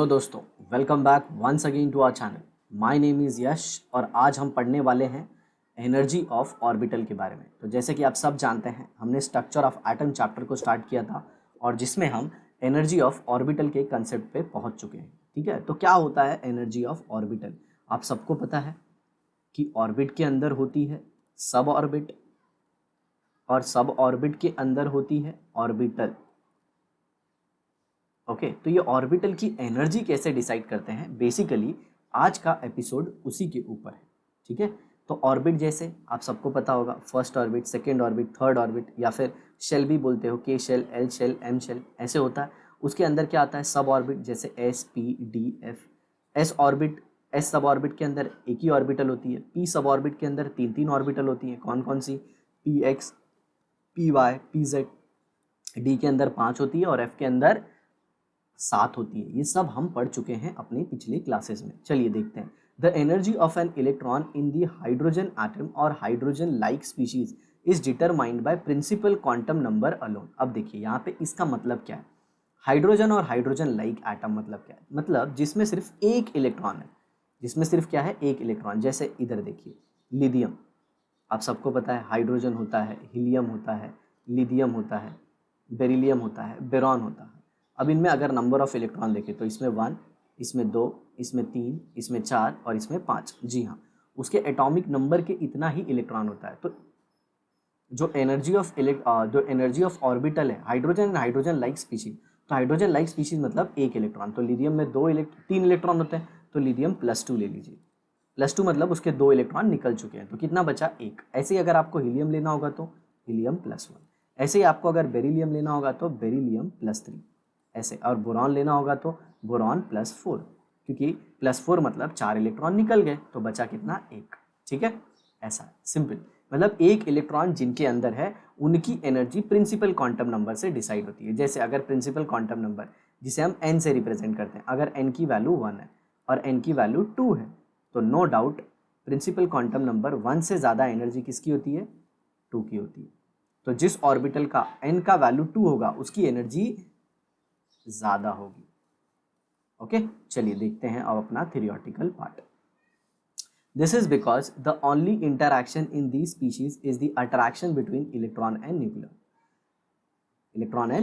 Hello दोस्तों, welcome back once again to our channel. My name is Yash और आज हम पढ़ने वाले हैं एनर्जी ऑफ ऑर्बिटल के बारे में। तो जैसे कि आप सब जानते हैं, हमने स्ट्रक्चर ऑफ एटम चैप्टर को स्टार्ट किया था और जिसमें हम एनर्जी ऑफ ऑर्बिटल के कंसेप्ट पे पहुंच चुके हैं। ठीक है, तो क्या होता है एनर्जी ऑफ ऑर्बिटल? आप सबको पता है कि ऑर्बिट के अंदर होती है सब ऑर्बिट और सब ऑर्बिट के अंदर होती है ऑर्बिटल। ओके, तो ये ऑर्बिटल की एनर्जी कैसे डिसाइड करते हैं, बेसिकली आज का एपिसोड उसी के ऊपर है। ठीक है, तो ऑर्बिट जैसे आप सबको पता होगा, first orbit, second orbit, third orbit, या फिर शेल भी बोलते हो, K shell, L shell, M shell, ऐसे होता है। उसके अंदर क्या आता है? सब ऑर्बिट, जैसे S, p, d, F. S orbit, S सब ऑर्बिट के अंदर एक ही ऑर्बिटल होती है। पी सब ऑर्बिट के अंदर तीन तीन ऑर्बिटल होती है। कौन कौन सी? P x, p y, p z. D के अंदर 5 होती है और एफ के अंदर 7 होती है। ये सब हम पढ़ चुके हैं अपने पिछले क्लासेस में। चलिए देखते हैं। The energy of an electron in the hydrogen atom और hydrogen like species is determined by principal quantum number alone. अब देखिए यहाँ पे इसका मतलब क्या है। हाइड्रोजन और हाइड्रोजन लाइक एटम मतलब क्या है? मतलब जिसमें सिर्फ एक इलेक्ट्रॉन है, जिसमें सिर्फ क्या है? एक इलेक्ट्रॉन। जैसे इधर देखिए, लिथियम, आप सबको पता है हाइड्रोजन होता है, हीलियम होता है, लिथियम होता है, बेरिलियम होता है, बेरॉन होता है। अब इनमें अगर नंबर ऑफ इलेक्ट्रॉन देखें तो इसमें 1, इसमें 2, इसमें 3, इसमें 4 और इसमें 5। जी हाँ, उसके एटॉमिक नंबर के इतना ही इलेक्ट्रॉन होता है। तो जो एनर्जी ऑफ ऑर्बिटल है, hydrogen and hydrogen like species, तो हाइड्रोजन लाइक स्पीशीज मतलब एक इलेक्ट्रॉन। तो लिथियम में 3 इलेक्ट्रॉन होते हैं, तो लिथियम +2 ले लीजिए। +2 मतलब उसके 2 इलेक्ट्रॉन निकल चुके हैं, तो कितना बचा? 1। ऐसे ही अगर आपको हीलियम लेना होगा तो हीलियम +1। ऐसे ही आपको अगर बेरिलियम लेना होगा तो बेरिलियम +3 ऐसे। और बोरॉन लेना होगा तो बोरॉन +4, क्योंकि +4 मतलब 4 इलेक्ट्रॉन निकल गए, तो बचा कितना? 1। ठीक है, ऐसा सिंपल। मतलब एक इलेक्ट्रॉन जिनके अंदर है उनकी एनर्जी प्रिंसिपल क्वांटम नंबर से डिसाइड होती है। जैसे अगर प्रिंसिपल क्वांटम नंबर जिसे हम n से रिप्रेजेंट करते हैं, अगर n की वैल्यू 1 है और n की वैल्यू 2 है, तो no doubt principal quantum number 1 से ज़्यादा एनर्जी किसकी होती है? 2 की होती है। तो जिस ऑर्बिटल का n का वैल्यू 2 होगा उसकी एनर्जी ज़्यादा होगी। ओके, चलिए देखते हैं अब अपना theoretical part. This is because the only interaction in the species is the attraction between electron and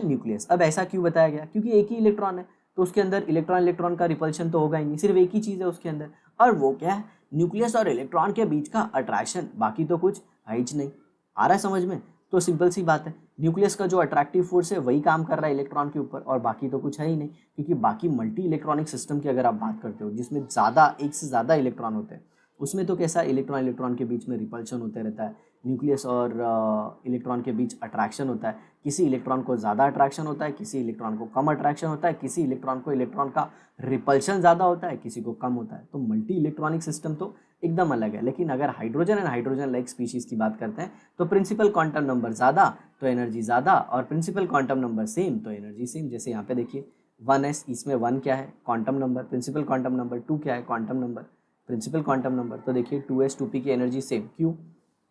nucleus. अब ऐसा क्यों बताया गया? क्योंकि एक ही इलेक्ट्रॉन है, तो उसके अंदर इलेक्ट्रॉन इलेक्ट्रॉन का रिपल्शन तो होगा ही नहीं, सिर्फ एक ही चीज़ है उसके अंदर, और वो क्या है? न्यूक्लियस और इलेक्ट्रॉन के बीच का अट्रैक्शन। बाकी तो कुछ है ही नहीं। आ रहा है समझ में? तो सिंपल सी बात है, न्यूक्लियस का जो अट्रैक्टिव फोर्स है वही काम कर रहा है इलेक्ट्रॉन के ऊपर, और बाकी तो कुछ है ही नहीं। क्योंकि बाकी मल्टी इलेक्ट्रॉनिक सिस्टम की अगर आप बात करते हो जिसमें एक से ज़्यादा इलेक्ट्रॉन होते हैं, उसमें तो कैसा इलेक्ट्रॉन इलेक्ट्रॉन के बीच में रिपल्शन होता रहता है, न्यूक्लियस और इलेक्ट्रॉन के बीच अट्रैक्शन होता है। किसी इलेक्ट्रॉन को ज़्यादा अट्रैक्शन होता है, किसी इलेक्ट्रॉन को कम अट्रैक्शन होता है, किसी इलेक्ट्रॉन को इलेक्ट्रॉन का रिपल्शन ज़्यादा होता है, किसी को कम होता है। तो मल्टी इलेक्ट्रॉनिक सिस्टम तो एकदम अलग है। लेकिन अगर hydrogen and hydrogen like species की बात करते हैं तो प्रिंसिपल क्वांटम नंबर ज़्यादा तो एनर्जी ज़्यादा, और प्रिंसिपल क्वांटम नंबर सेम तो एनर्जी सेम। जैसे यहाँ पे देखिए 1s, इसमें 1 क्या है? Quantum number, principal quantum number. 2 क्या है? Quantum number, principal quantum number. तो देखिए 2s 2p की एनर्जी सेम। क्यों?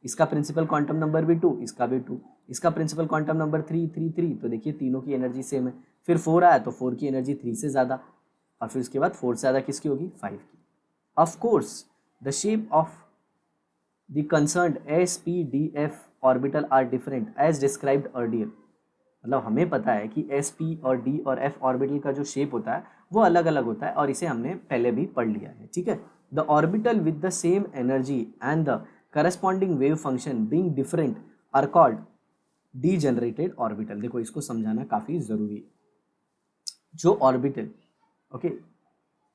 इसका प्रिंसिपल क्वांटम नंबर भी 2, इसका भी 2, इसका प्रिंसिपल क्वांटम नंबर 3 3 3, तो देखिए तीनों की एनर्जी सेम है। फिर 4 आया तो 4 की एनर्जी 3 से ज़्यादा, और फिर उसके बाद 4 से ज़्यादा किसकी होगी? 5 की। Of course the shape of the concerned s p d f orbital are different as described earlier. मतलब हमें पता है कि एस पी और डी और एफ ऑर्बिटल का जो शेप होता है वो अलग अलग होता है, और इसे हमने पहले भी पढ़ लिया है। ठीक है, the orbital with the same energy and the corresponding wave function being different are called degenerated orbital. देखो इसको समझाना काफ़ी ज़रूरी है। जो ऑर्बिटल ओके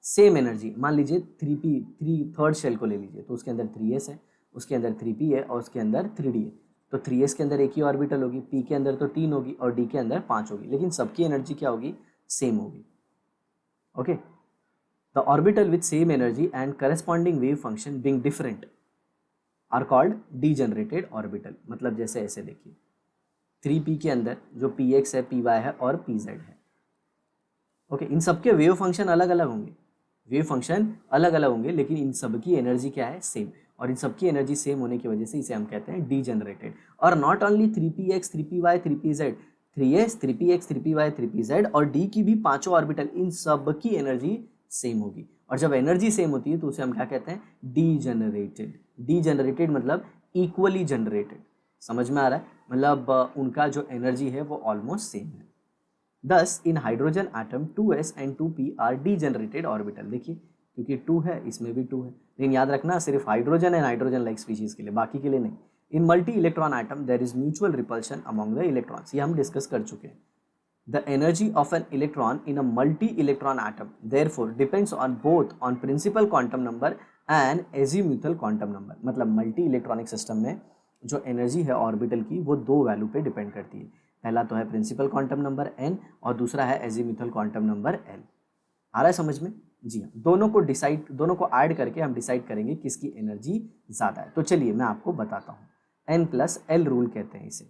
सेम एनर्जी, मान लीजिए 3p, थर्ड शेल को ले लीजिए, तो उसके अंदर 3s है, उसके अंदर 3p है और उसके अंदर 3d है। तो 3s के अंदर एक ही ऑर्बिटल होगी, p के अंदर तो 3 होगी और d के अंदर 5 होगी, लेकिन सबकी एनर्जी क्या होगी? सेम होगी। Okay, the orbital with same energy and corresponding wave function being different are called degenerated orbital. मतलब जैसे ऐसे देखिए 3p के अंदर जो px है, py है और pz है। ओके, इन सबके वेव फंक्शन अलग अलग होंगे, लेकिन इन सब की एनर्जी क्या है? सेम। और इन सब की एनर्जी सेम होने की वजह से इसे हम कहते हैं डीजेनरेटेड। और not only 3px, 3py, 3pz, 3s 3px 3py 3pz और d की भी पांचों ऑर्बिटल, इन सब की एनर्जी सेम होगी। और जब एनर्जी सेम होती है तो उसे हम क्या कहते हैं, डीजेनरेटेड। डीजेनरेटेड मतलब इक्वली जनरेटेड, समझ में आ रहा है, मतलब उनका जो एनर्जी है वो ऑलमोस्ट सेम है। Thus in hydrogen atom 2s and 2p are degenerated orbital. देखिए क्योंकि 2 है इसमें भी 2 है, लेकिन याद रखना सिर्फ hydrogen and hydrogen like species के लिए, बाकी के लिए नहीं। In multi electron atom there is mutual repulsion among the electrons, ये हम डिस्कस कर चुके हैं। The energy of an electron in a multi-electron atom therefore depends on both on principal quantum number and azimuthal quantum number। मतलब multi electronic system में जो energy है orbital की वो दो वैल्यू पे डिपेंड करती है। पहला तो है प्रिंसिपल क्वांटम नंबर n और दूसरा है एजीमुथल क्वांटम नंबर l। आ रहा है समझ में? जी हाँ, दोनों को ऐड करके हम डिसाइड करेंगे किसकी एनर्जी ज़्यादा है। तो चलिए मैं आपको बताता हूँ, n+l रूल कहते हैं इसे।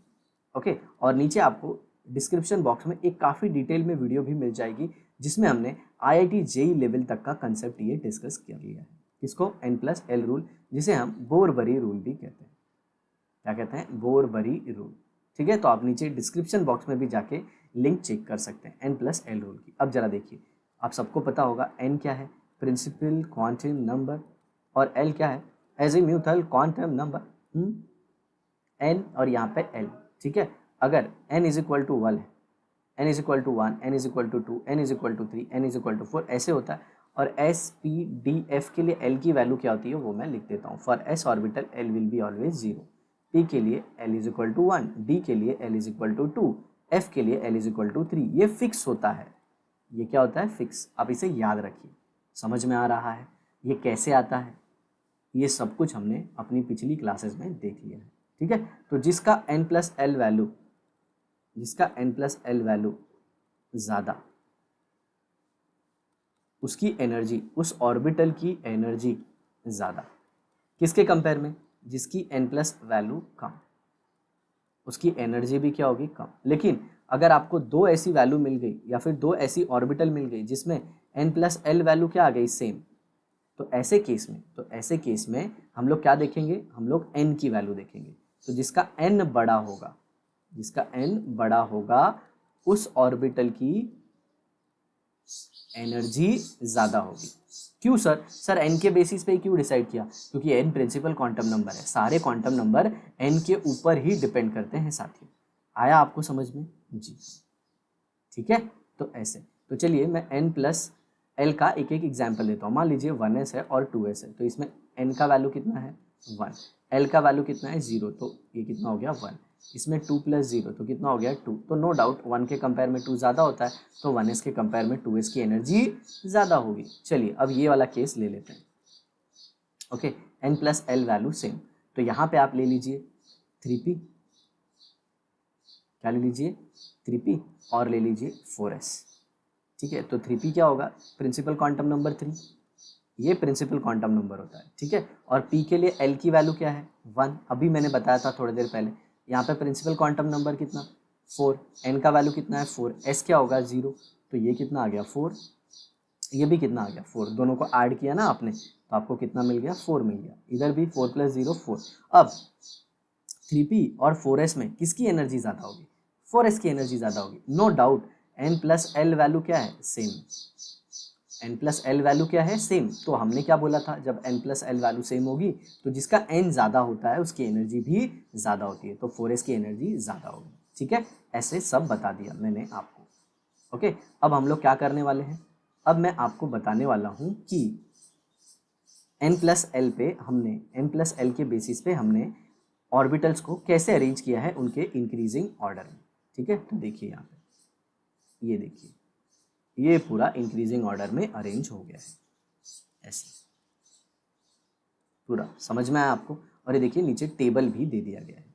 ओके, और नीचे आपको डिस्क्रिप्शन बॉक्स में एक काफ़ी डिटेल में वीडियो भी मिल जाएगी जिसमें हमने IIT JEE लेवल तक का कंसेप्ट ये डिस्कस कर लिया है। किसको? n+l रूल, जिसे हम बोरबरी रूल भी कहते हैं। क्या कहते हैं? बोरबरी रूल। ठीक है, तो आप नीचे डिस्क्रिप्शन बॉक्स में भी जाके लिंक चेक कर सकते हैं n+l रूल की। अब जरा देखिए, आप सबको पता होगा n क्या है, प्रिंसिपल क्वांटम नंबर, और l क्या है, एजीम्यूथल क्वांटम नंबर। n और यहाँ पे l। ठीक है, अगर n इज इक्वल टू 1 है, n is equal to 1, n is equal to 2, n is equal to 3, n is equal to 4 ऐसे होता है। और s p d f के लिए l की वैल्यू क्या होती है वो मैं लिख देता हूँ। For s orbital l will be always 0, p के लिए l is equal to 1, d के लिए l is equal to 2, f के लिए l इज इक्वल टू 3। ये फिक्स होता है, ये क्या होता है, फिक्स। आप इसे याद रखिए, समझ में आ रहा है ये कैसे आता है, ये सब कुछ हमने अपनी पिछली क्लासेस में देख लिया है। ठीक है, तो जिसका n+l वैल्यू ज़्यादा, उसकी एनर्जी, उस ऑर्बिटल की एनर्जी ज़्यादा। किसके कंपेयर में? जिसकी n+ वैल्यू कम, उसकी एनर्जी भी क्या होगी, कम। लेकिन अगर आपको दो ऐसी वैल्यू मिल गई या फिर दो ऐसी ऑर्बिटल मिल गई जिसमें n+l वैल्यू क्या आ गई, सेम, तो ऐसे केस में हम लोग क्या देखेंगे, हम लोग n की वैल्यू देखेंगे। तो जिसका n बड़ा होगा उस ऑर्बिटल की एनर्जी ज़्यादा होगी। क्यों सर n के बेसिस पे क्यों डिसाइड किया? क्योंकि n प्रिंसिपल क्वांटम नंबर है, सारे क्वांटम नंबर n के ऊपर ही डिपेंड करते हैं साथियों। आया आपको समझ में? जी ठीक है, तो ऐसे। तो चलिए मैं n+l का एक एक एग्जाम्पल देता हूँ। मान लीजिए 1s है और 2s है, तो इसमें n का वैल्यू कितना है, 1, l का वैल्यू कितना है, 0, तो ये कितना हो गया, 1। इसमें 2 + 0 तो कितना हो गया, 2। तो नो डाउट 1 के कंपेयर में 2 ज़्यादा होता है, तो 1s के कंपेयर में 2s की एनर्जी ज़्यादा होगी। चलिए अब ये वाला केस ले लेते हैं। ओके, n+l वैल्यू सेम, तो यहाँ पे आप ले लीजिए 3p, क्या ले लीजिए, 3p, और ले लीजिए 4s। ठीक है, तो 3p क्या होगा, प्रिंसिपल क्वांटम नंबर 3, ये प्रिंसिपल क्वांटम नंबर होता है। ठीक है, और p के लिए l की वैल्यू क्या है, 1, अभी मैंने बताया था थोड़ी देर पहले। यहाँ पे प्रिंसिपल क्वांटम नंबर कितना, 4, n का वैल्यू कितना है, 4, s क्या होगा, 0, तो ये कितना आ गया, 4, ये भी कितना आ गया, 4, दोनों को ऐड किया ना आपने तो आपको कितना मिल गया, 4 मिल गया। इधर भी 4 + 0 4। अब 3p और 4s में किसकी एनर्जी ज़्यादा होगी, 4s की एनर्जी ज़्यादा होगी, नो डाउट। n+l वैल्यू क्या है, सेम, n+l वैल्यू क्या है, सेम। तो हमने क्या बोला था, जब n+l वैल्यू सेम होगी तो जिसका n ज़्यादा होता है उसकी एनर्जी भी ज़्यादा होती है, तो 4s की एनर्जी ज़्यादा होगी। ठीक है, ऐसे सब बता दिया मैंने आपको। ओके, अब हम लोग क्या करने वाले हैं, अब मैं आपको बताने वाला हूँ कि n+l के बेसिस पे हमने ऑर्बिटल्स को कैसे अरेंज किया है उनके इंक्रीजिंग ऑर्डर में। ठीक है, तो देखिए यहाँ पे, ये देखिए, ये पूरा इंक्रीजिंग ऑर्डर में अरेंज हो गया है, ऐसे पूरा समझ में आया आपको। और ये देखिए नीचे टेबल भी दे दिया गया है,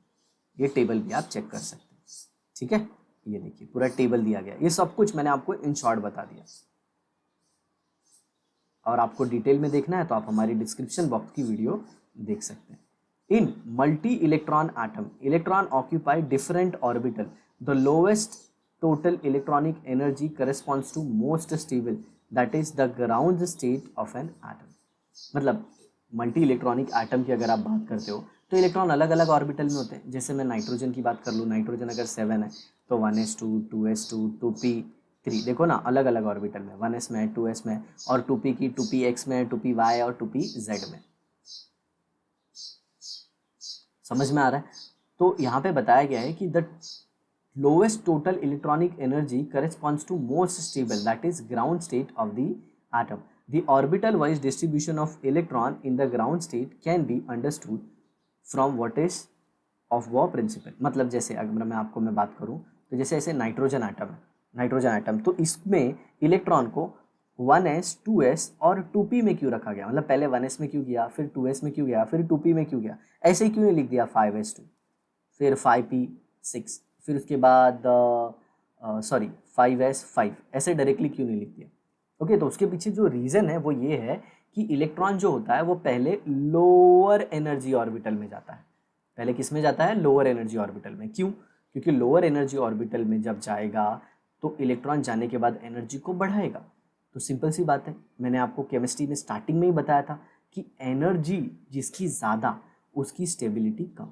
ये टेबल भी आप चेक कर सकते हैं। ठीक है, ये देखिए पूरा टेबल दिया गया है, ये सब कुछ मैंने आपको इन शॉर्ट बता दिया। और आपको डिटेल में देखना है तो आप हमारी डिस्क्रिप्शन बॉक्स की वीडियो देख सकते हैं। In multi electron atom, electron occupy different orbital, the lowest total electronic energy corresponds to most stable, that is the ground state of an atom. मतलब मल्टी इलेक्ट्रॉनिक एटम की अगर आप बात करते हो तो इलेक्ट्रॉन अलग अलग ऑर्बिटल में होते हैं। जैसे मैं नाइट्रोजन की बात कर लूँ, नाइट्रोजन अगर 7 है तो 1s2, 2s2, 2p3, देखो ना अलग अलग ऑर्बिटल में, 1s में है, 2s में है, और 2p की 2px में है, 2py और 2pz में। समझ में आ रहा है? तो यहाँ पे बताया गया है कि the lowest total electronic energy corresponds to most stable, that is ground state of the atom. The orbital wise distribution of electron in the ground state can be understood from what is Aufbau principle. मतलब जैसे अगर मैं बात करूं तो जैसे ऐसे nitrogen atom है, नाइट्रोजन आइटम, तो इसमें इलेक्ट्रॉन को 1s, 2s और 2p में क्यों रखा गया? मतलब पहले 1s में क्यों गया, फिर 2s में क्यों गया, फिर 2p में क्यों गया? ऐसे ही क्यों नहीं लिख दिया 5s2, फिर 5p6, फिर उसके बाद 5s5, ऐसे डायरेक्टली क्यों नहीं लिख दिया? ओके, तो उसके पीछे जो रीज़न है वो ये है कि इलेक्ट्रॉन जो होता है वो पहले लोअर एनर्जी ऑर्बिटल में जाता है। पहले किस में जाता है? लोअर एनर्जी ऑर्बिटल में। क्यों? क्योंकि लोअर एनर्जी ऑर्बिटल में जब जाएगा तो इलेक्ट्रॉन जाने के बाद एनर्जी को बढ़ाएगा। तो सिंपल सी बात है, मैंने आपको केमिस्ट्री में स्टार्टिंग में ही बताया था कि एनर्जी जिसकी ज़्यादा उसकी स्टेबिलिटी कम।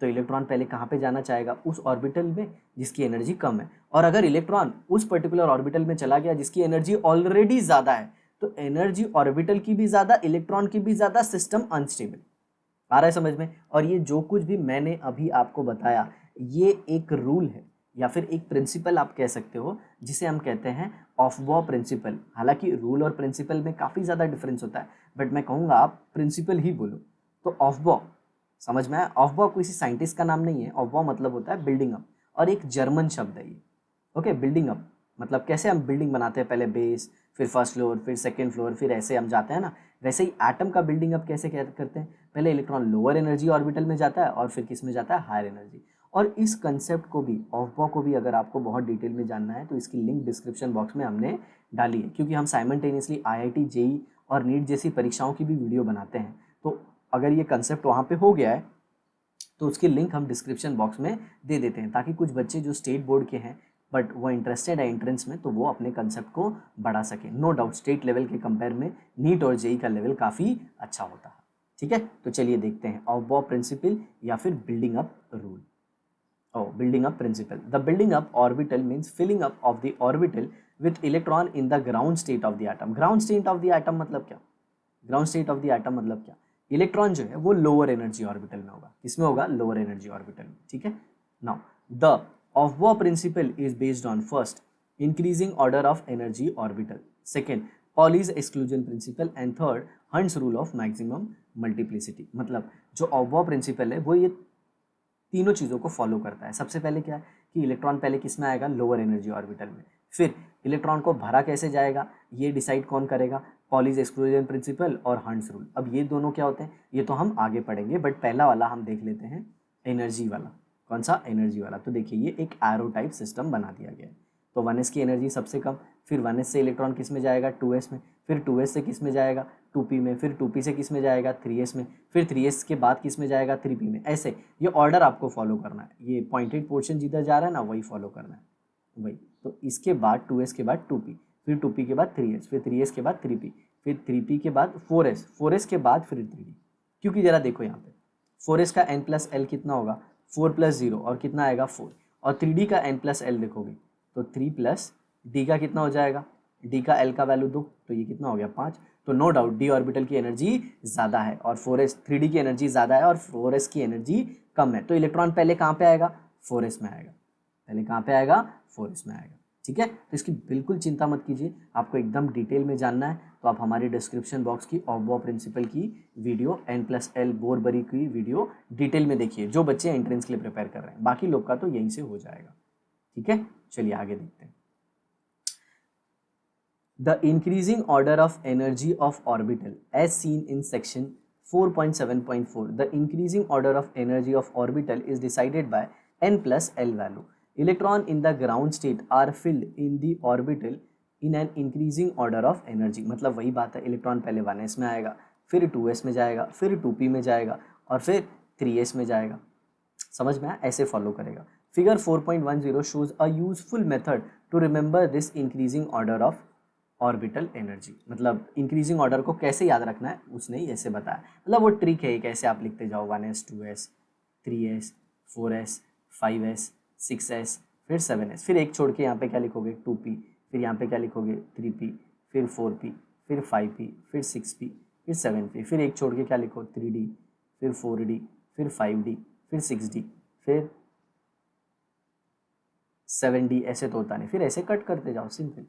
तो इलेक्ट्रॉन पहले कहाँ पे जाना चाहेगा? उस ऑर्बिटल में जिसकी एनर्जी कम है। और अगर इलेक्ट्रॉन उस पर्टिकुलर ऑर्बिटल में चला गया जिसकी एनर्जी ऑलरेडी ज़्यादा है, तो एनर्जी ऑर्बिटल की भी ज़्यादा, इलेक्ट्रॉन की भी ज़्यादा, सिस्टम अनस्टेबल। आ रहा है समझ में? और ये जो कुछ भी मैंने अभी आपको बताया, ये एक रूल है या फिर एक प्रिंसिपल आप कह सकते हो, जिसे हम कहते हैं ऑफ वॉ प्रिंसिपल। हालांकि रूल और प्रिंसिपल में काफ़ी ज़्यादा डिफरेंस होता है, बट मैं कहूँगा आप प्रिंसिपल ही बोलो। तो ऑफ वॉ समझ में आया? ऑफ वॉ किसी साइंटिस्ट का नाम नहीं है। ऑफ वॉ मतलब होता है बिल्डिंग अप, और एक जर्मन शब्द है ये। ओके, बिल्डिंग अप मतलब कैसे हम बिल्डिंग बनाते हैं, पहले बेस, फिर फर्स्ट फ्लोर, फिर सेकंड फ्लोर, फिर ऐसे हम जाते हैं ना, वैसे ही एटम का बिल्डिंग अप कैसे करते हैं? पहले इलेक्ट्रॉन लोअर एनर्जी ऑर्बिटल में जाता है और फिर किस में जाता है? Higher energy. और इस कंसेप्ट को भी, ऑफ वॉ को भी अगर आपको बहुत डिटेल में जानना है तो इसकी लिंक डिस्क्रिप्शन बॉक्स में हमने डाली है, क्योंकि हम साइमल्टेनियसली IIT, JEE और नीट जैसी परीक्षाओं की भी वीडियो बनाते हैं। तो अगर ये कंसेप्ट वहाँ पे हो गया है तो उसकी लिंक हम डिस्क्रिप्शन बॉक्स में दे देते हैं, ताकि कुछ बच्चे जो स्टेट बोर्ड के हैं बट वो इंटरेस्टेड है एंट्रेंस में, तो वो अपने कंसेप्ट को बढ़ा सके। नो डाउट स्टेट लेवल के कंपेयर में नीट और JEE का लेवल काफ़ी अच्छा होता है। ठीक है, तो चलिए देखते हैं ऑफ वॉ प्रिंसिपल या फिर building up rule. Building up principle. The building up orbital means filling up of the orbital with electron in the ground state of the atom. Ground state of the atom मतलब क्या? Ground state of the atom मतलब क्या? Electron जो है वो lower energy orbital में होगा। किसमें होगा? लोअर एनर्जी ऑर्बिटल में। ठीक है, now the Aufbau principle is based on first increasing order of energy orbital, second Pauli's exclusion principle, and third Hund's rule of maximum multiplicity. मतलब जो of Waugh principal है वो ये तीनों चीज़ों को फॉलो करता है। सबसे पहले क्या है कि इलेक्ट्रॉन पहले किस में आएगा? लोअर एनर्जी ऑर्बिटल में। फिर इलेक्ट्रॉन को भरा कैसे जाएगा ये डिसाइड कौन करेगा? पॉलीज एक्सक्लूजन प्रिंसिपल और हंट्स रूल। अब ये दोनों क्या होते हैं ये तो हम आगे पढ़ेंगे, बट पहला वाला हम देख लेते हैं, एनर्जी वाला। कौन सा? एनर्जी वाला। तो देखिए ये एक एरो टाइप सिस्टम बना दिया गया है। तो 1s की एनर्जी सबसे कम, फिर 1s से इलेक्ट्रॉन किस में जाएगा? 2s में, फिर 2s से किस में जाएगा? 2p में, फिर 2p से किस में जाएगा? 3s में, फिर 3s के बाद किस में जाएगा? 3p में। ऐसे ये ऑर्डर आपको फॉलो करना है। ये पॉइंटेड पोर्शन जिधर जा रहा है ना वही फॉलो करना है, वही। तो इसके बाद 2s के बाद 2p, फिर 2p के बाद 3s, फिर 3s के बाद 3p, फिर 3p के बाद 4s, 4s के बाद फिर 3d। क्योंकि जरा देखो यहाँ पे 4s का n+l कितना होगा? 4 + 0 और कितना आएगा? 4। और 3d का n+l देखोगे तो 3 + d का कितना हो जाएगा? d का l का वैल्यू 2, तो ये कितना हो गया? 5। तो नो डाउट d ऑर्बिटल की एनर्जी ज़्यादा है और 3d की एनर्जी ज़्यादा है और 4s की एनर्जी कम है। तो इलेक्ट्रॉन पहले कहाँ पे आएगा? 4s में आएगा। पहले कहाँ पे आएगा? 4s में आएगा। ठीक है, तो इसकी बिल्कुल चिंता मत कीजिए। आपको एकदम डिटेल में जानना है तो आप हमारे डिस्क्रिप्शन बॉक्स की ऑफ वॉ प्रिंसिपल की वीडियो, n+l बोरबरी की वीडियो डिटेल में देखिए, जो बच्चे एंट्रेंस के लिए प्रिपेयर कर रहे हैं। बाकी लोग का तो यहीं से हो जाएगा। ठीक है, चलिए आगे देखते हैं। The increasing order of energy of orbital as seen in section 4.7.4. The increasing order of energy of orbital is decided by n+l value. Electron in the ground state are filled in the orbital in an increasing order of energy. मतलब वही बात है, electron पहले 1s में आएगा, फिर 2s में जाएगा, फिर 2p में जाएगा और फिर 3s में जाएगा। समझ में आया? ऐसे फॉलो करेगा। Figure 4.10 shows a useful method to remember this increasing order of orbital energy, मतलब इंक्रीजिंग ऑर्डर को कैसे याद रखना है उसने ही ऐसे बताया, मतलब वो ट्रिक है, कैसे आप लिखते जाओ 1s 2s 3s 4s 5s 6s फिर 7s, फिर एक छोड़ के यहाँ पे क्या लिखोगे 2p, फिर यहाँ पे क्या लिखोगे 3p, फिर 4p, फिर 5p, फिर 6p, फिर 7p, फिर एक छोड़ के क्या लिखो 3d, फिर 4d, फिर 5d, फिर 6d, फिर 7d, ऐसे तो होता नहीं, फिर ऐसे कट करते जाओ, सिंपल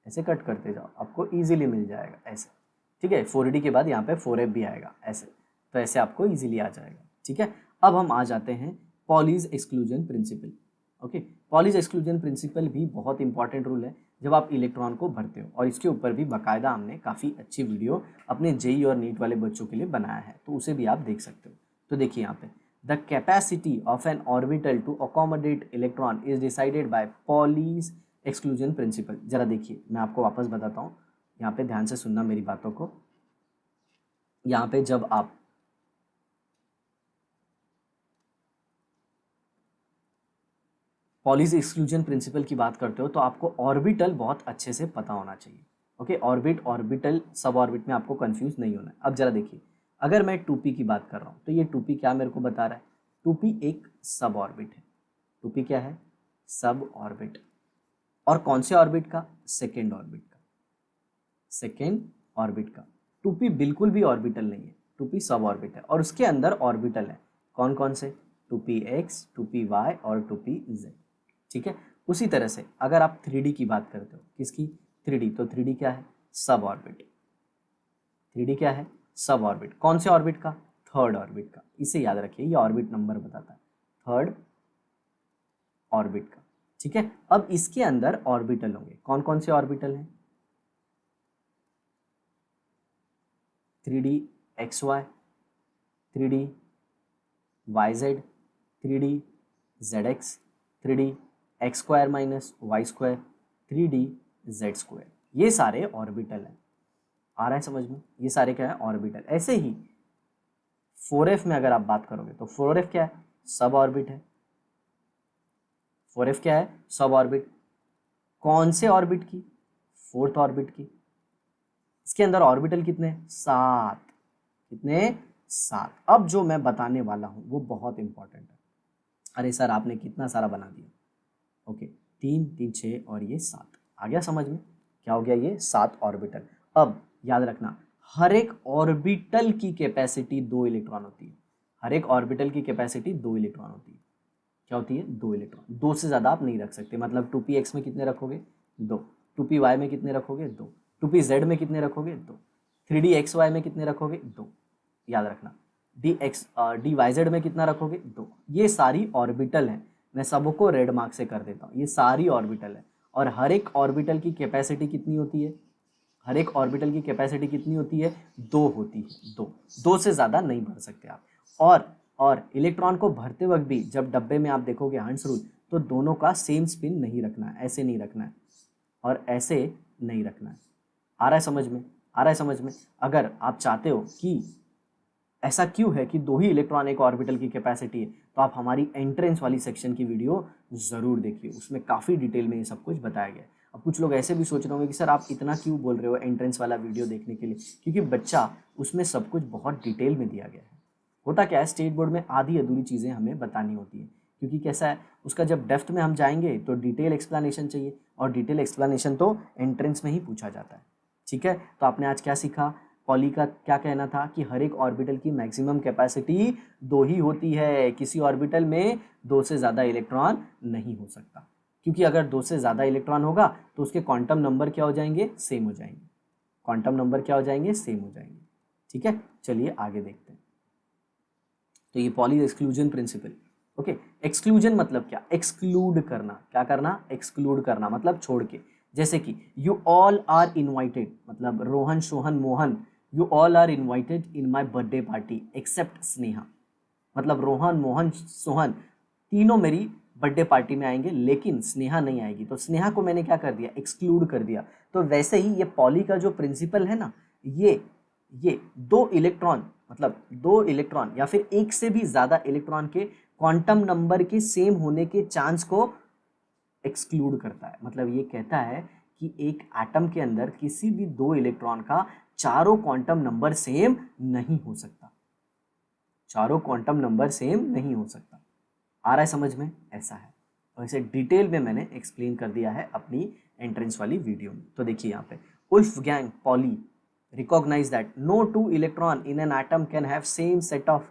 ऐसे कट करते जाओ, आपको इजीली मिल जाएगा ऐसे, ठीक है। 4d के बाद यहाँ पे 4f भी आएगा ऐसे, तो ऐसे आपको इजीली आ जाएगा, ठीक है। अब हम आ जाते हैं Pauli's exclusion principal. Okay, Pauli's exclusion principal भी बहुत इंपॉर्टेंट रूल है जब आप इलेक्ट्रॉन को भरते हो, और इसके ऊपर भी बाकायदा हमने काफ़ी अच्छी वीडियो अपने जेई और नीट वाले बच्चों के लिए बनाया है, तो उसे भी आप देख सकते हो। तो देखिए यहाँ पे the capacity of an orbital to accommodate electron is decided by Pauli's exclusion principle. जरा देखिए मैं आपको वापस बताता हूँ, यहाँ पे ध्यान से सुनना मेरी बातों को। यहाँ पे जब आप पॉलीज एक्सक्लूजन प्रिंसिपल की बात करते हो तो आपको ऑर्बिटल बहुत अच्छे से पता होना चाहिए। ओके, ऑर्बिटल सब ऑर्बिट में आपको कंफ्यूज नहीं होना है। अब जरा देखिए, अगर मैं 2p की बात कर रहा हूँ तो ये 2p क्या मेरे को बता रहा है, 2p एक सब ऑर्बिट है। 2p क्या है, सब ऑर्बिट, और कौन से ऑर्बिट का, सेकेंड ऑर्बिट का, सेकेंड ऑर्बिट का। 2p बिल्कुल भी ऑर्बिटल नहीं है, 2p सब ऑर्बिट है, और उसके अंदर ऑर्बिटल है कौन कौन से, 2px 2py और 2pz, ठीक है। उसी तरह से अगर आप 3d की बात करते हो, किसकी, 3d, तो 3d क्या है, सब ऑर्बिट, 3d क्या है, सब ऑर्बिट, कौन से ऑर्बिट का, थर्ड ऑर्बिट का, इसे याद रखिए, ये ऑर्बिट नंबर बताता है, थर्ड ऑर्बिट का, ठीक है। अब इसके अंदर ऑर्बिटल होंगे, कौन कौन से ऑर्बिटल हैं, 3d xy, 3d yz, 3d zx, 3d x square minus y square, 3d z square, ये सारे ऑर्बिटल हैं। आ रहा है समझ में, ये सारे क्या है, ऑर्बिटल। ऐसे ही 4f में अगर आप बात करोगे तो 4f क्या है, सब ऑर्बिट है, 4f क्या है, सब ऑर्बिट, कौन से ऑर्बिट की, फोर्थ ऑर्बिट की। इसके अंदर ऑर्बिटल कितने, 7, कितने, 7। अब जो मैं बताने वाला हूं वो बहुत इंपॉर्टेंट है। अरे सर आपने कितना सारा बना दिया, ओके, 3 3 6 और ये 7, आ गया समझ में, क्या हो गया, ये 7 ऑर्बिटल। अब याद रखना, हर एक ऑर्बिटल की कैपेसिटी 2 इलेक्ट्रॉन होती है, हर एक ऑर्बिटल की कैपेसिटी 2 इलेक्ट्रॉन होती है, क्या होती है, 2 इलेक्ट्रॉन, 2 से ज़्यादा आप नहीं रख सकते, मतलब 2px में कितने रखोगे, 2, 2py में कितने रखोगे, 2, 2pz में कितने रखोगे, 2, 3dxy में कितने रखोगे, 2, याद रखना, dyz में कितना रखोगे, 2। ये सारी ऑर्बिटल है, मैं सबको रेड मार्क से कर देता हूँ, ये सारी ऑर्बिटल है, और हर एक ऑर्बिटल की कैपेसिटी कितनी होती है, हर एक ऑर्बिटल की कैपेसिटी कितनी होती है, 2 होती है, 2 से ज़्यादा नहीं भर सकते आप। और इलेक्ट्रॉन को भरते वक्त भी जब डब्बे में आप देखोगे हंस रूल, तो दोनों का सेम स्पिन नहीं रखना है, ऐसे नहीं रखना है और ऐसे नहीं रखना है। आ रहा है समझ में, आ रहा है समझ में। अगर आप चाहते हो कि ऐसा क्यों है कि 2 ही इलेक्ट्रॉन एक ऑर्बिटल की कैपेसिटी है, तो आप हमारी एंट्रेंस वाली सेक्शन की वीडियो ज़रूर देखिए, उसमें काफ़ी डिटेल में ये सब कुछ बताया गया है। अब कुछ लोग ऐसे भी सोच रहे होंगे कि सर आप इतना क्यों बोल रहे हो एंट्रेंस वाला वीडियो देखने के लिए, क्योंकि बच्चा उसमें सब कुछ बहुत डिटेल में दिया गया है। होता क्या है, स्टेट बोर्ड में आधी अधूरी चीज़ें हमें बतानी होती है, क्योंकि कैसा है, उसका जब डेप्थ में हम जाएंगे तो डिटेल एक्सप्लेनेशन चाहिए, और डिटेल एक्सप्लेनेशन तो एंट्रेंस में ही पूछा जाता है, ठीक है। तो आपने आज क्या सीखा, पॉली का क्या कहना था कि हर एक ऑर्बिटल की मैक्सिमम कैपेसिटी 2 ही होती है, किसी ऑर्बिटल में 2 से ज़्यादा इलेक्ट्रॉन नहीं हो सकता, क्योंकि अगर 2 से ज़्यादा इलेक्ट्रॉन होगा तो उसके क्वांटम नंबर क्या हो जाएंगे, सेम हो जाएंगे, क्वांटम नंबर क्या हो जाएंगे, सेम हो जाएंगे, ठीक है। चलिए आगे देखते हैं। तो ये poly exclusion principle, okay. Exclusion मतलब क्या, एक्सक्लूड करना, क्या करना, एक्सक्लूड करना, मतलब छोड़ के। जैसे कि यू ऑल आर इनवाइटेड, मतलब Rohan Sohan Mohan, you all are invited in my birthday party except Sneha, मतलब रोहन मोहन सोहन तीनों मेरी बर्थडे पार्टी में आएंगे लेकिन स्नेहा नहीं आएगी, तो स्नेहा को मैंने क्या कर दिया, एक्सक्लूड कर दिया। तो वैसे ही ये पॉली का जो प्रिंसिपल है ना, ये 2 इलेक्ट्रॉन, मतलब 2 इलेक्ट्रॉन या फिर एक से भी ज़्यादा इलेक्ट्रॉन के क्वांटम नंबर के सेम होने के चांस को एक्सक्लूड करता है। मतलब ये कहता है कि एक एटम के अंदर किसी भी दो इलेक्ट्रॉन का चारों क्वांटम नंबर सेम नहीं हो सकता, चारों क्वांटम नंबर सेम नहीं हो सकता। आ रहा है समझ में? ऐसा है, और इसे डिटेल में मैंने एक्सप्लेन कर दिया है अपनी एंट्रेंस वाली वीडियो में। तो देखिए यहाँ पे, Wolfgang Pauli recognize that no two electron in an atom can have same set of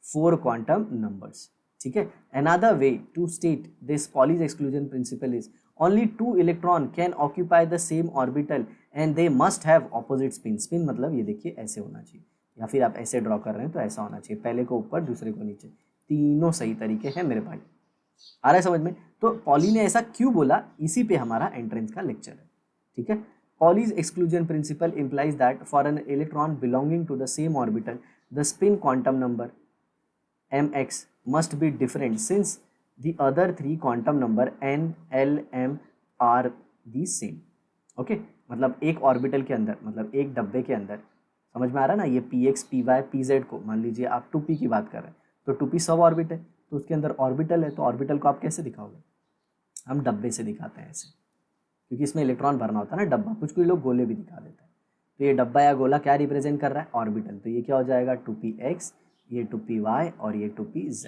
4 quantum numbers, ठीक है। Another way to state this Pauli's exclusion principle is only 2 electron can occupy the same orbital and they must have opposite spin। spin मतलब ये देखिए ऐसे होना चाहिए, या फिर आप ऐसे ड्रॉ कर रहे हैं तो ऐसा होना चाहिए, पहले को ऊपर दूसरे को नीचे, तीनों सही तरीके हैं मेरे भाई। आ रहा है समझ में? तो पॉली ने ऐसा क्यों बोला, इसी पे हमारा एंट्रेंस का लेक्चर है, ठीक है। Pauli's exclusion principle implies that for an electron belonging to the same orbital, the spin quantum number mx must be different since the other three quantum number n, l, m are the same। Okay, मतलब एक orbital के अंदर, मतलब एक डब्बे के अंदर, समझ में आ रहा है ना, ये px, py, pz को मान लीजिए आप 2p की बात कर रहे हैं, तो 2p सब ऑर्बिट है, तो उसके अंदर ऑर्बिटल है, तो ऑर्बिटल को आप कैसे दिखाओगे? हम डब्बे से दिखाते हैं ऐसे, क्योंकि इसमें इलेक्ट्रॉन भरना होता है ना डब्बा, कुछ लोग गोले भी दिखा देते हैं। तो ये डब्बा या गोला क्या रिप्रेजेंट कर रहा है? ऑर्बिटल। तो ये क्या हो जाएगा? 2px, ये 2py और ये 2pz,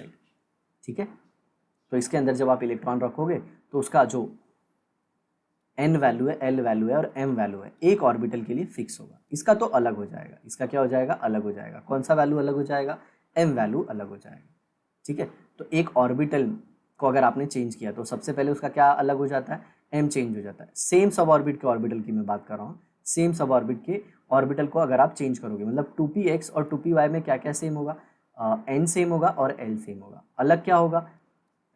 ठीक है। तो इसके अंदर जब आप इलेक्ट्रॉन रखोगे तो उसका जो n वैल्यू है, l वैल्यू है और m वैल्यू है, एक ऑर्बिटल के लिए फिक्स होगा। इसका तो अलग हो जाएगा, इसका क्या हो जाएगा? अलग हो जाएगा। कौन सा वैल्यू अलग हो जाएगा? m वैल्यू अलग हो जाएगा, ठीक है। तो एक ऑर्बिटल को अगर आपने चेंज किया तो सबसे पहले उसका क्या अलग हो जाता है? m चेंज हो जाता है। सेम सब ऑर्बिट के ऑर्बिटल की मैं बात कर रहा हूँ, सेम सब ऑर्बिट के ऑर्बिटल को अगर आप चेंज करोगे, मतलब 2px और 2py में क्या क्या सेम होगा? n सेम होगा और l सेम होगा। अलग क्या होगा?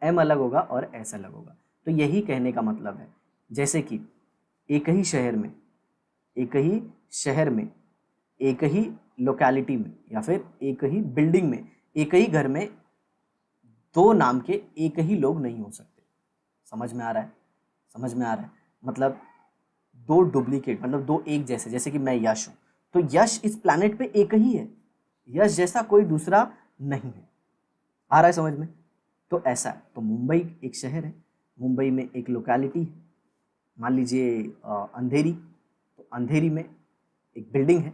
m अलग होगा और s अलग होगा। तो यही कहने का मतलब है, जैसे कि एक ही शहर में, एक ही शहर में, एक ही लोकेलिटी में, या फिर एक ही बिल्डिंग में, एक ही घर में दो नाम के एक ही लोग नहीं हो सकते। समझ में आ रहा है? समझ में आ रहा है? मतलब दो डुप्लीकेट, मतलब दो एक जैसे, जैसे कि मैं यश हूँ, तो यश इस प्लैनेट पे एक ही है, यश जैसा कोई दूसरा नहीं है। आ रहा है समझ में? तो ऐसा है। तो मुंबई एक शहर है, मुंबई में एक लोकेलिटी है, मान लीजिए अंधेरी, तो अंधेरी में एक बिल्डिंग है,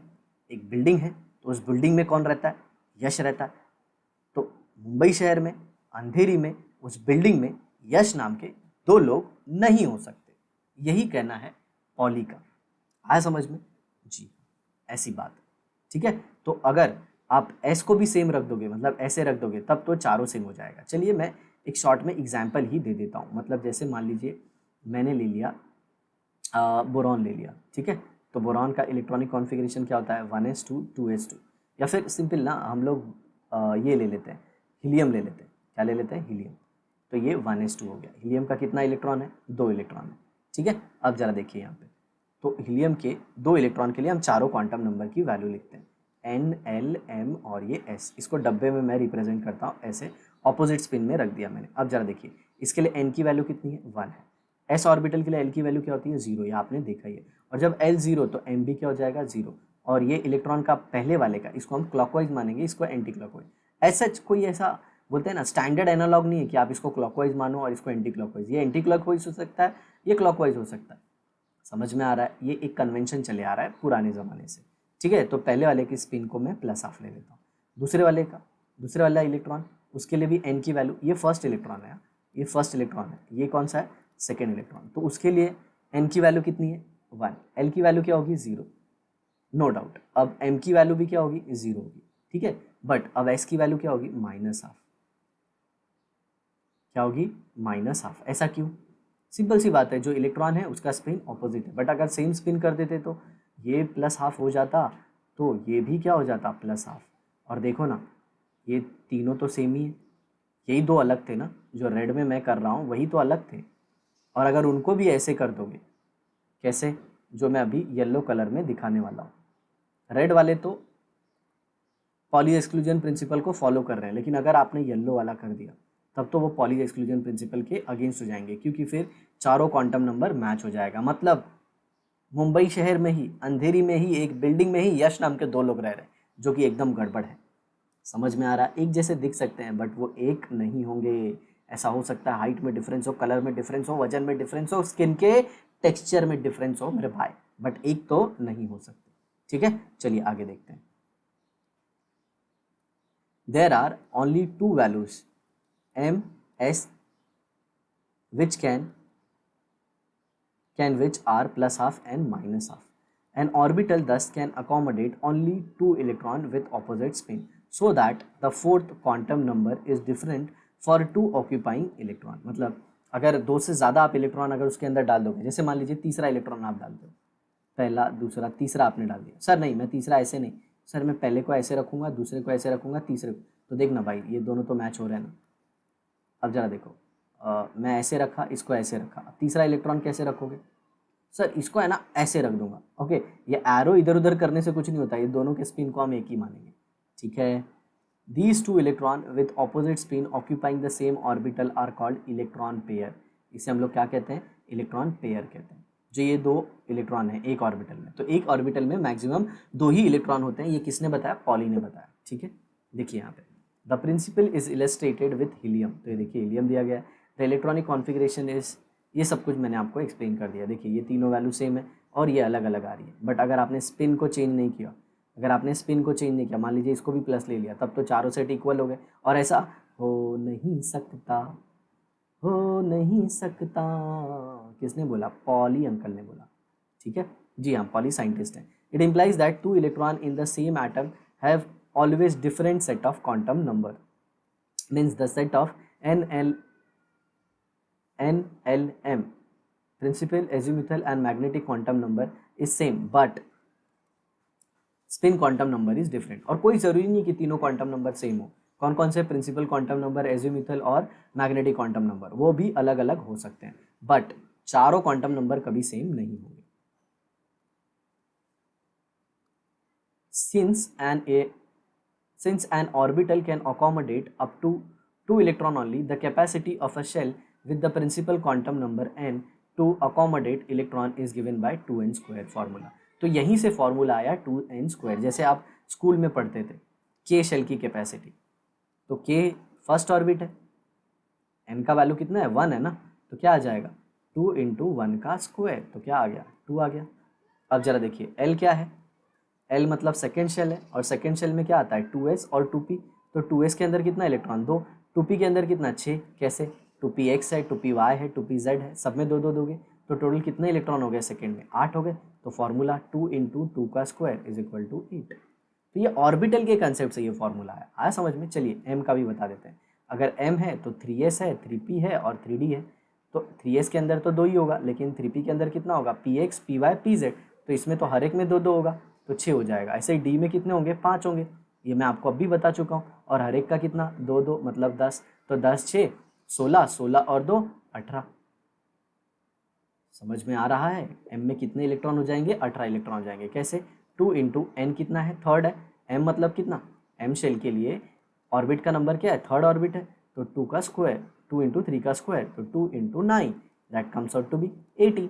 एक बिल्डिंग है, तो उस बिल्डिंग में कौन रहता है? यश रहता है। तो मुंबई शहर में, अंधेरी में, उस बिल्डिंग में यश नाम के दो लोग नहीं हो सकते। यही कहना है पॉली का। आया समझ में? जी, ऐसी बात, ठीक है। तो अगर आप एस को भी सेम रख दोगे, मतलब ऐसे रख दोगे, तब तो चारों सेम हो जाएगा। चलिए मैं एक शॉर्ट में एग्जाम्पल ही दे देता हूँ। मतलब जैसे मान लीजिए मैंने ले लिया बोरॉन ले लिया, ठीक है। तो बोरॉन का इलेक्ट्रॉनिक कॉन्फ़िगरेशन क्या होता है? 1s2 2s2, या फिर सिंपल ना हम लोग ये ले लेते हैं, हीलियम ले लेते हैं। क्या ले लेते हैं? हीलियम। तो ये 1s2 हो गया। हीलियम का कितना इलेक्ट्रॉन है? 2 इलेक्ट्रॉन है, ठीक है। अब जरा देखिए यहाँ पे, तो हीलियम के 2 इलेक्ट्रॉन के लिए हम चारों क्वांटम नंबर की वैल्यू लिखते हैं, n, l, m और ये s। इसको डब्बे में मैं रिप्रेजेंट करता हूँ ऐसे, ऑपोजिट स्पिन में रख दिया मैंने। अब जरा देखिए, इसके लिए n की वैल्यू कितनी है? 1 है। s ऑर्बिटल के लिए l की वैल्यू क्या होती है? 0, ये आपने देखा ही है। और जब l 0 तो m भी क्या हो जाएगा? 0। और ये इलेक्ट्रॉन का पहले वाले का, इसको हम क्लॉकवाइज मानेंगे, इसको एंटी क्लॉकवाइज। ऐसा कोई ऐसा बोलते हैं ना स्टैंडर्ड एनालॉग नहीं है कि आप इसको क्लॉकवाइज मानो और इसको एंटी क्लॉकवाइज। ये एंटी क्लॉकवाइज हो सकता है, ये क्लॉकवाइज हो सकता है। समझ में आ रहा है? ये एक कन्वेंशन चले आ रहा है पुराने ज़माने से, ठीक है। तो पहले वाले की स्पिन को मैं प्लस हाफ ले लेता हूँ, दूसरे वाले का, दूसरे वाला इलेक्ट्रॉन, उसके लिए भी n की वैल्यू, ये फर्स्ट इलेक्ट्रॉन है, ये फर्स्ट इलेक्ट्रॉन है, ये कौन सा है? Second electron. तो उसके लिए n की वैल्यू कितनी है? 1। l की वैल्यू क्या होगी? 0, नो डाउट। अब m की वैल्यू भी क्या होगी? 0 होगी, ठीक है। बट अब s की वैल्यू क्या होगी? Minus half. क्या होगी? Minus half. ऐसा क्यों? सिंपल सी बात है, जो इलेक्ट्रॉन है उसका स्पिन ऑपोजिट है, बट अगर सेम स्पिन कर देते तो ये प्लस हाफ हो जाता, तो ये भी क्या हो जाता? Plus half. और देखो ना, ये तीनों तो सेम ही है, यही दो अलग थे ना, जो रेड में मैं कर रहा हूँ वही तो अलग थे। और अगर उनको भी ऐसे कर दोगे, कैसे? जो मैं अभी येलो कलर में दिखाने वाला हूँ, रेड वाले तो पॉली एक्सक्लूजन प्रिंसिपल को फॉलो कर रहे हैं, लेकिन अगर आपने येलो वाला कर दिया तब तो वो पॉली एक्सक्लूजन प्रिंसिपल के अगेंस्ट हो जाएंगे, क्योंकि फिर चारों क्वांटम नंबर मैच हो जाएगा। मतलब मुंबई शहर में ही, अंधेरी में ही, एक बिल्डिंग में ही यश नाम के दो लोग रह रहे हैं, जो कि एकदम गड़बड़ है। समझ में आ रहा है? एक जैसे दिख सकते हैं बट वो एक नहीं होंगे। ऐसा हो सकता है हाइट में डिफरेंस हो, कलर में डिफरेंस हो, वजन में डिफरेंस हो, स्किन के टेक्सचर में डिफरेंस हो मेरे भाई, बट एक तो नहीं हो सकते। ठीक है, चलिए आगे देखते हैं। There are only two values m s which can which are plus half and minus half. An orbital thus can accommodate only two electrons with opposite spin, so that the fourth quantum number is different for two occupying electron. मतलब अगर दो से ज़्यादा आप electron अगर उसके अंदर डाल दोगे, जैसे मान लीजिए तीसरा इलेक्ट्रॉन आप डालते हो, पहला दूसरा तीसरा आपने डाल दिया, सर नहीं मैं तीसरा ऐसे नहीं, सर मैं पहले को ऐसे रखूँगा, दूसरे को ऐसे रखूँगा, तीसरे को, तो देखना भाई ये दोनों तो मैच हो रहे हैं ना। अब ज़रा देखो, मैं ऐसे रखा, इसको ऐसे रखा, अब तीसरा इलेक्ट्रॉन कैसे रखोगे, सर इसको है ना ऐसे रख दूंगा। ओके, ये एरो इधर उधर करने से कुछ नहीं होता, ये दोनों के स्पिन को हम एक ही मानेंगे। ठीक है, these two electron with opposite spin occupying the same orbital are called electron pair. इसे हम लोग क्या कहते हैं, इलेक्ट्रॉन पेयर कहते हैं। जो ये दो इलेक्ट्रॉन है एक ऑर्बिटल में, तो एक ऑर्बिटल में मैक्सिमम दो ही इलेक्ट्रॉन होते हैं। ये किसने बताया, पॉली ने बताया। ठीक है, देखिए यहाँ पे the principle is illustrated with helium, तो ये देखिए हीलियम दिया गया है। द इलेक्ट्रॉनिक कॉन्फिगरेशन इज, ये सब कुछ मैंने आपको एक्सप्लेन कर दिया। देखिए ये तीनों वैल्यू सेम है और ये अलग अलग आ रही है, बट अगर आपने स्पिन को चेंज नहीं किया, अगर आपने स्पिन को चेंज नहीं किया, मान लीजिए इसको भी प्लस ले लिया, तब तो चारों सेट इक्वल हो गए। और ऐसा हो नहीं सकता, हो नहीं सकता, किसने बोला, पॉली अंकल ने बोला। ठीक है जी हाँ, पॉली साइंटिस्ट है। It implies that two electron in the same atom have always different set of quantum number, means the set of NLM, principal, azimuthal and magnetic quantum number is same, but spin quantum number is different। और कोई ज़रूरी नहीं कि तीनों quantum number same हो। कौन कौन से, प्रिंसिपल क्वांटम नंबर, एजिमुथल और मैग्नेटिक क्वांटम नंबर, वो भी अलग अलग हो सकते हैं, बट चारों क्वांटम नंबर कभी सेम नहीं होंगे। Since an orbital can accommodate up to 2 electron only, the capacity of a shell with the principal quantum number n to accommodate electron is given by 2n square formula। तो यहीं से formula आया 2n square। जैसे आप school में पढ़ते थे k shell की कैपेसिटी, तो k फर्स्ट ऑर्बिट है, n का वैल्यू कितना है 1 है ना, तो क्या आ जाएगा 2 इंटू 1 का स्क्वायर, तो क्या आ गया 2 आ गया। अब जरा देखिए l क्या है, L मतलब सेकेंड शेल है, और सेकेंड शेल में क्या आता है 2s और 2p, तो 2s के अंदर कितना इलेक्ट्रॉन 2, 2p के अंदर कितना 6, कैसे 2px है, 2py है, 2pz है, सब में दो दो दोगे तो टोटल कितने इलेक्ट्रॉन हो गए सेकेंड में 8 हो गए। तो फॉर्मूला 2 इंटू 2 का स्क्वायर इज इक्वल टू 8। तो ये ऑर्बिटल के कंसेप्ट से ये फॉर्मूला आया समझ में। चलिए m का भी बता देते हैं। अगर m है तो 3s है, 3p है और 3d है, तो 3s के अंदर तो 2 ही होगा, लेकिन 3p के अंदर कितना होगा px, py, pz, तो इसमें तो हर एक में 2 2 होगा, तो 6 हो जाएगा। ऐसे ही डी में कितने होंगे 5 होंगे, ये मैं आपको अभी बता चुका हूँ, और हर एक का कितना 2 2 मतलब 10, तो 10 6 16, 16 और 2 18। समझ में आ रहा है, m में कितने इलेक्ट्रॉन हो जाएंगे 18 इलेक्ट्रॉन हो जाएंगे। कैसे 2 इंटू n कितना है थर्ड है, m मतलब कितना, m शेल के लिए ऑर्बिट का नंबर क्या है थर्ड ऑर्बिट है, तो 2 का स्क्वायर, 2 इंटू 3 का स्क्वायर, तो 2 into 9 that comes out to be 80।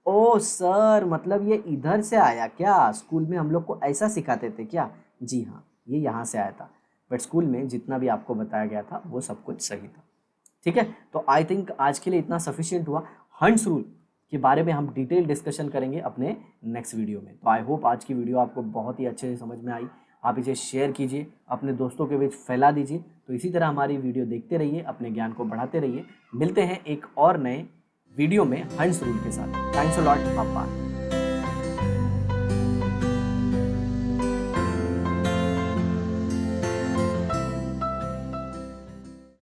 ओ सर मतलब ये इधर से आया क्या, स्कूल में हम लोग को ऐसा सिखाते थे क्या, जी हाँ ये यहाँ से आया था, बट स्कूल में जितना भी आपको बताया गया था वो सब कुछ सही था। ठीक है, तो आई थिंक आज के लिए इतना सफिशिएंट हुआ। हंट्स रूल के बारे में हम डिटेल डिस्कशन करेंगे अपने नेक्स्ट वीडियो में। तो आई होप आज की वीडियो आपको बहुत ही अच्छे से समझ में आई। आप इसे शेयर कीजिए, अपने दोस्तों के बीच फैला दीजिए। तो इसी तरह हमारी वीडियो देखते रहिए, अपने ज्ञान को बढ़ाते रहिए। मिलते हैं एक और नए वीडियो में हंट्स रूल के साथ। Thanks a lot, bye.